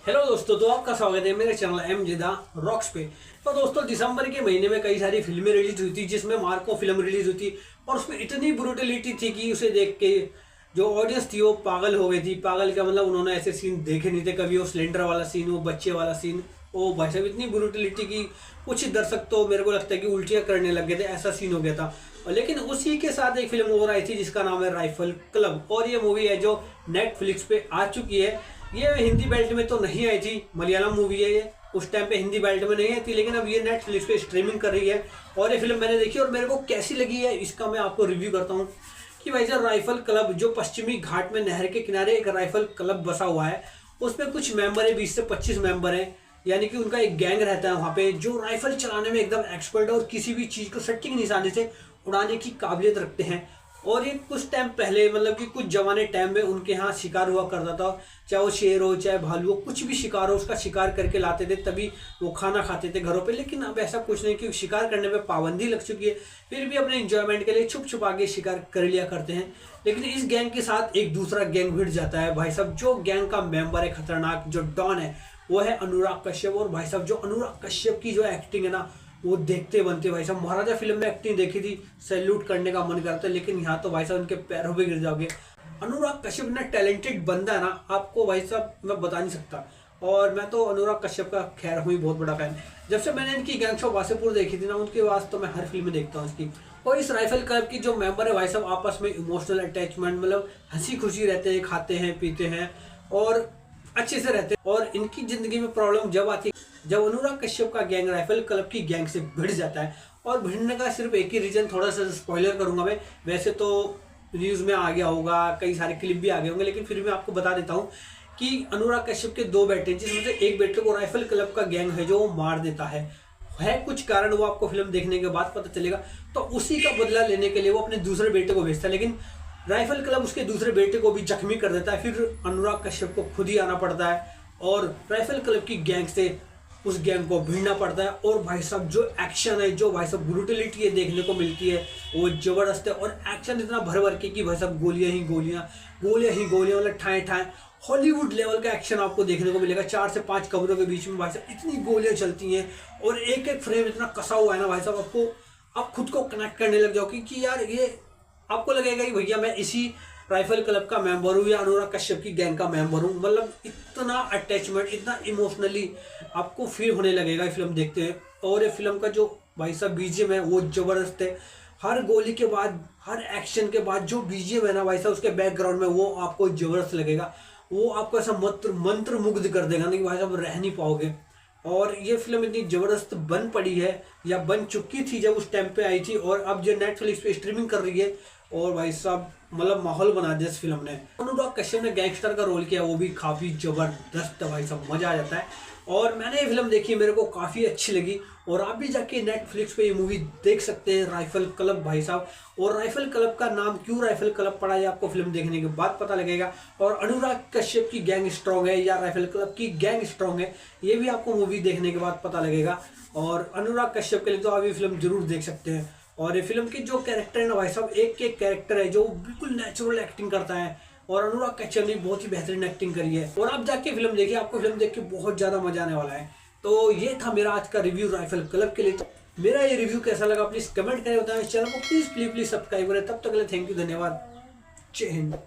Hello दोस्तों, तो आपका स्वागत है मेरे चैनल एमजे द रॉक्स पे। तो दोस्तों, दिसंबर के महीने में कई सारी फिल्में रिलीज हुई थी, जिसमें मार्को फिल्म रिलीज हुई थी और उसमें इतनी ब्रूटलिटी थी कि उसे देख के जो ऑडियंस थी वो पागल हो गई थी। पागल का मतलब उन्होंने ऐसे सीन देखे नहीं थे कभी। वो सिलेंडर वाला सीन, वो बच्चे वाला सीन, ओ भाई साहब इतनी ब्रूटलिटी की कुछ दर्शक तो मेरे को लगता है कि उल्टियाँ करने लग गए थे, ऐसा सीन हो गया था। और लेकिन उसी के साथ एक फिल्म और आई थी जिसका नाम है राइफल क्लब, और ये मूवी है जो नेटफ्लिक्स पे आ चुकी है। ये हिंदी बेल्ट में तो नहीं आई थी, मलयालम मूवी है ये, उस टाइम पे हिंदी बेल्ट में नहीं आई थी, लेकिन अब ये नेटफ्लिक्स पे स्ट्रीमिंग कर रही है। और ये फिल्म मैंने देखी और मेरे को कैसी लगी है इसका मैं आपको रिव्यू करता हूँ। कि भाई साहब, राइफल क्लब जो पश्चिमी घाट में नहर के किनारे एक राइफल क्लब बसा हुआ है, उसमें कुछ मेंबर है, 20 से 25 मेंबर हैं, यानी कि उनका एक गैंग रहता है वहाँ पे, जो राइफल चलाने में एकदम एक्सपर्ट है और किसी भी चीज़ को सटीक निशाने से उड़ाने की काबिलियत रखते हैं। और ये कुछ टाइम पहले, मतलब कि कुछ जमाने टाइम में उनके यहाँ शिकार हुआ करता था, चाहे वो शेर हो चाहे भालू हो, कुछ भी शिकार हो उसका शिकार करके लाते थे, तभी वो खाना खाते थे घरों पे। लेकिन अब ऐसा कुछ नहीं, क्योंकि शिकार करने पे पाबंदी लग चुकी है, फिर भी अपने इंजॉयमेंट के लिए छुप छुप आगे शिकार कर लिया करते हैं। लेकिन इस गैंग के साथ एक दूसरा गैंग भिड़ जाता है भाई साहब। जो गैंग का मेंबर है खतरनाक, जो डॉन है, वो है अनुराग कश्यप। और भाई साहब, जो अनुराग कश्यप की जो एक्टिंग है ना, वो देखते बनते भाई साहब। महाराजा फिल्म में एक्टिंग देखी थी, सैल्यूट करने का मन करता है, लेकिन यहाँ तो भाई साहब उनके पैरों पे गिर जाओगे। अनुराग कश्यप इतना टैलेंटेड बंदा है ना, आपको भाई साहब मैं बता नहीं सकता। और मैं तो अनुराग कश्यप का खैर हूँ ही बहुत बड़ा फैन। जब से मैंने इनकी गैंग्स ऑफ वासेपुर देखी थी ना, उनके बाद तो मैं हर फिल्म में देखता हूँ इसकी। और इस राइफल क्लब की जो मेंबर है भाई साहब, आपस में इमोशनल अटैचमेंट, मतलब हंसी खुशी रहते हैं, खाते हैं पीते हैं और अच्छे से रहते हैं। और इनकी जिंदगी में प्रॉब्लम जब आती है जब अनुराग कश्यप का गैंग राइफल क्लब की गैंग से भिड़ जाता है। और भिड़ने का सिर्फ एक ही रीजन, थोड़ा सा स्पॉइलर करूंगा मैं, वैसे तो न्यूज में आ गया होगा, कई सारे क्लिप भी आ गए होंगे, लेकिन फिर भी आपको बता देता हूँ कि अनुराग कश्यप के दो बेटे, जिसमें से एक बेटे को राइफल क्लब का गैंग है जो वो मार देता है कुछ कारण, वो आपको फिल्म देखने के बाद पता चलेगा। तो उसी का बदला लेने के लिए वो अपने दूसरे बेटे को भेजता है, लेकिन राइफल क्लब उसके दूसरे बेटे को भी जख्मी कर देता है। फिर अनुराग कश्यप को खुद ही आना पड़ता है और राइफल क्लब की गैंग से उस गैंग को भिड़ना पड़ता है। और भाई साहब जो एक्शन है, जो भाई साहब ब्रूटलिटी है देखने को मिलती है, वो जबरदस्त है। और एक्शन इतना भर भर के कि भाई साहब गोलियां ही गोलियां, गोलियां ही गोलियां, मतलब ठाए ठाए हॉलीवुड लेवल का एक्शन आपको देखने को मिलेगा। 4 से 5 कमरों के बीच में भाई साहब इतनी गोलियां चलती हैं और एक एक फ्रेम इतना कसा हुआ है ना भाई साहब, आपको आप खुद को कनेक्ट करने लग जाओ कि यार ये आपको लगेगा कि भैया मैं इसी राइफल क्लब का मेंबर हूँ या अनुराग कश्यप की गैंग का मेंबर हूँ। मतलब इतना अटैचमेंट, इतना इमोशनली आपको फील होने लगेगा ये फिल्म देखते हैं। और ये फिल्म का जो भाई साहब बीजीएम है वो जबरदस्त है। हर गोली के बाद, हर एक्शन के बाद जो बीजीएम है ना भाई साहब, उसके बैकग्राउंड में वो आपको जबरदस्त लगेगा। वो आपको ऐसा मंत्र मुग्ध कर देगा ना कि भाई साहब रह नहीं पाओगे। और ये फिल्म इतनी जबरदस्त बन पड़ी है, या बन चुकी थी जब उस टाइम पे आई थी, और अब जो नेटफ्लिक्स पे स्ट्रीमिंग कर रही है। और भाई साहब मतलब माहौल बना दिया इस फिल्म ने। अनुराग कश्यप ने गैंगस्टर का रोल किया, वो भी काफ़ी जबरदस्त भाई साहब, मज़ा आ जाता है। और मैंने ये फिल्म देखी, मेरे को काफ़ी अच्छी लगी। और आप भी जाके नेटफ्लिक्स पे ये मूवी देख सकते हैं, राइफल क्लब भाई साहब। और राइफल क्लब का नाम क्यों राइफल क्लब पड़ा है आपको फिल्म देखने के बाद पता लगेगा। और अनुराग कश्यप की गैंग स्ट्रॉन्ग है या राइफल क्लब की गैंग स्ट्रॉन्ग है, ये भी आपको मूवी देखने के बाद पता लगेगा। और अनुराग कश्यप के लिए तो आप ये फिल्म जरूर देख सकते हैं। और ये फिल्म के जो कैरेक्टर है ना भाई साहब, एक एक कैरेक्टर है जो बिल्कुल नेचुरल एक्टिंग करता है। और अनुराग कश्यप ने बहुत ही बेहतरीन एक्टिंग करी है। और आप जाके फिल्म देखिए, आपको फिल्म देख के बहुत ज़्यादा मजा आने वाला है। तो ये था मेरा आज का रिव्यू राइफल क्लब के लिए। तो मेरा ये रिव्यू कैसा लगा प्लीज़ कमेंट करें, बताएं। इस चैनल को प्लीज़ सब्सक्राइब करें। तब तक के लिए थैंक यू, धन्यवाद, जय हिंद।